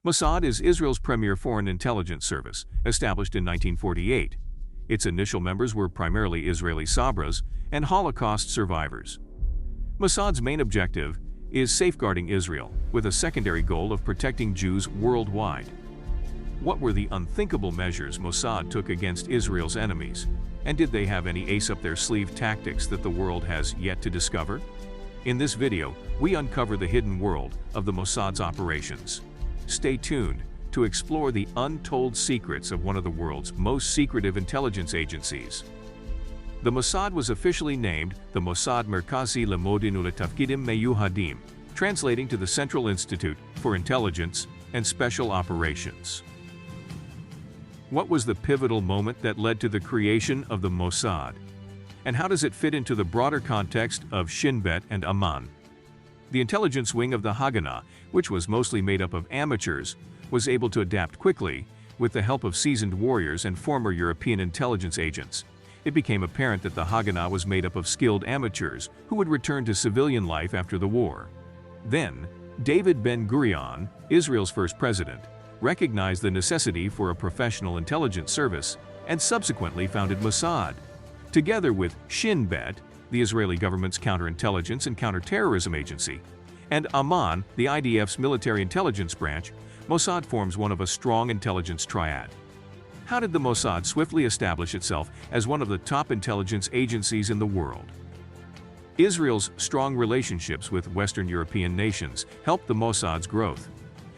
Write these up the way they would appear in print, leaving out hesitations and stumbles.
Mossad is Israel's premier foreign intelligence service, established in 1948. Its initial members were primarily Israeli Sabras and Holocaust survivors. Mossad's main objective is safeguarding Israel, with a secondary goal of protecting Jews worldwide. What were the unthinkable measures Mossad took against Israel's enemies? And did they have any ace-up-their-sleeve tactics that the world has yet to discover? In this video, we uncover the hidden world of the Mossad's operations. Stay tuned to explore the untold secrets of one of the world's most secretive intelligence agencies. The Mossad was officially named the Mossad Merkazi Lemodin Uletafkidim Meyuhadim, translating to the Central Institute for Intelligence and Special Operations. What was the pivotal moment that led to the creation of the Mossad? And how does it fit into the broader context of Shin Bet and Amman? The intelligence wing of the Haganah, which was mostly made up of amateurs, was able to adapt quickly with the help of seasoned warriors and former European intelligence agents. It became apparent that the Haganah was made up of skilled amateurs who would return to civilian life after the war. Then, David Ben-Gurion, Israel's first president, recognized the necessity for a professional intelligence service and subsequently founded Mossad. Together with Shin Bet, the Israeli government's counterintelligence and counterterrorism agency, and Amman, the IDF's military intelligence branch, Mossad forms one of a strong intelligence triad. How did the Mossad swiftly establish itself as one of the top intelligence agencies in the world? Israel's strong relationships with Western European nations helped the Mossad's growth.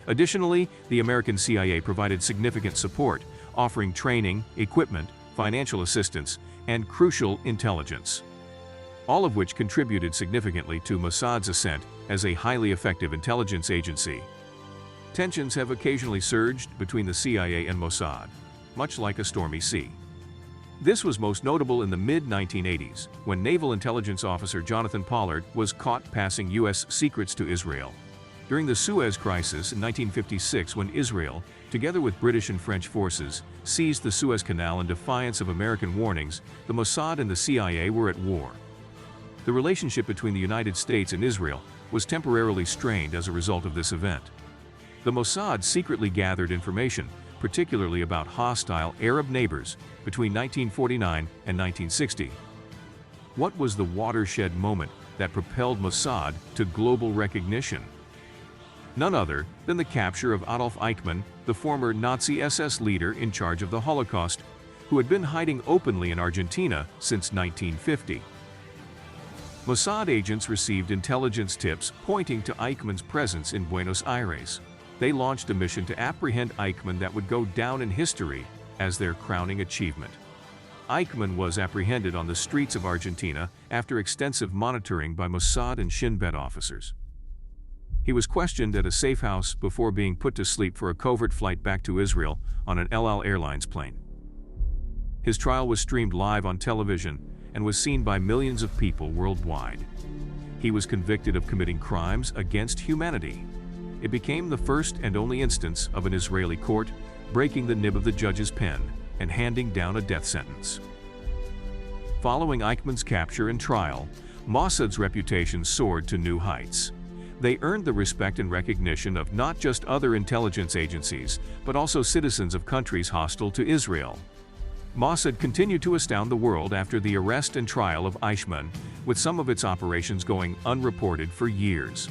Additionally, the American CIA provided significant support, offering training, equipment, financial assistance, and crucial intelligence, all of which contributed significantly to Mossad's ascent as a highly effective intelligence agency. Tensions have occasionally surged between the CIA and Mossad, much like a stormy sea. This was most notable in the mid-1980s, when Naval Intelligence Officer Jonathan Pollard was caught passing U.S. secrets to Israel. During the Suez Crisis in 1956, when Israel, together with British and French forces, seized the Suez Canal in defiance of American warnings, the Mossad and the CIA were at war. The relationship between the United States and Israel was temporarily strained as a result of this event. The Mossad secretly gathered information, particularly about hostile Arab neighbors, between 1949 and 1960. What was the watershed moment that propelled Mossad to global recognition? None other than the capture of Adolf Eichmann, the former Nazi SS leader in charge of the Holocaust, who had been hiding openly in Argentina since 1950. Mossad agents received intelligence tips pointing to Eichmann's presence in Buenos Aires. They launched a mission to apprehend Eichmann that would go down in history as their crowning achievement. Eichmann was apprehended on the streets of Argentina after extensive monitoring by Mossad and Shin Bet officers. He was questioned at a safe house before being put to sleep for a covert flight back to Israel on an El Al Airlines plane. His trial was streamed live on television and was seen by millions of people worldwide. He was convicted of committing crimes against humanity. It became the first and only instance of an Israeli court breaking the nib of the judge's pen and handing down a death sentence. Following Eichmann's capture and trial, Mossad's reputation soared to new heights. They earned the respect and recognition of not just other intelligence agencies, but also citizens of countries hostile to Israel. Mossad continued to astound the world after the arrest and trial of Eichmann, with some of its operations going unreported for years.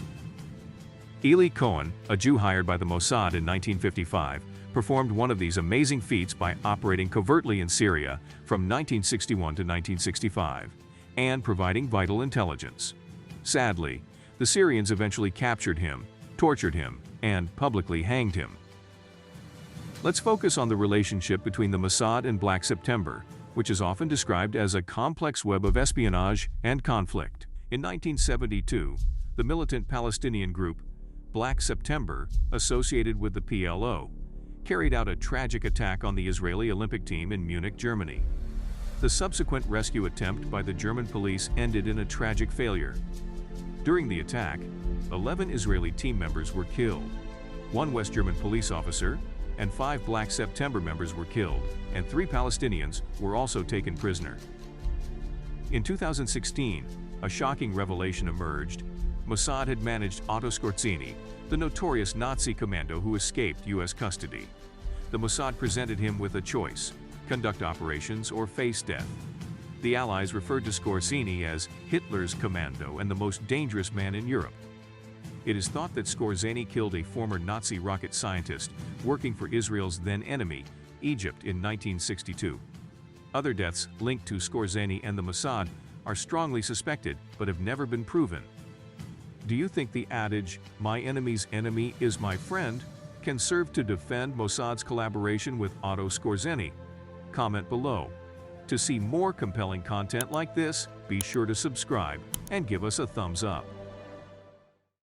Ely Cohen, a Jew hired by the Mossad in 1955, performed one of these amazing feats by operating covertly in Syria from 1961 to 1965 and providing vital intelligence. Sadly, the Syrians eventually captured him, tortured him, and publicly hanged him. Let's focus on the relationship between the Mossad and Black September, which is often described as a complex web of espionage and conflict. In 1972, the militant Palestinian group Black September, associated with the PLO, carried out a tragic attack on the Israeli Olympic team in Munich, Germany. The subsequent rescue attempt by the German police ended in a tragic failure. During the attack, 11 Israeli team members were killed. 1 West German police officer and 5 Black September members were killed, and 3 Palestinians were also taken prisoner. In 2016, a shocking revelation emerged. Mossad had managed Otto Scorzeni, the notorious Nazi commando who escaped U.S. custody. The Mossad presented him with a choice: conduct operations or face death. The Allies referred to Scorzeni as Hitler's commando and the most dangerous man in Europe. It is thought that Scorzeni killed a former Nazi rocket scientist working for Israel's then-enemy, Egypt, in 1962. Other deaths linked to Scorzeni and the Mossad are strongly suspected but have never been proven. Do you think the adage, "my enemy's enemy is my friend," can serve to defend Mossad's collaboration with Otto Scorzeni? Comment below. To see more compelling content like this, be sure to subscribe and give us a thumbs up.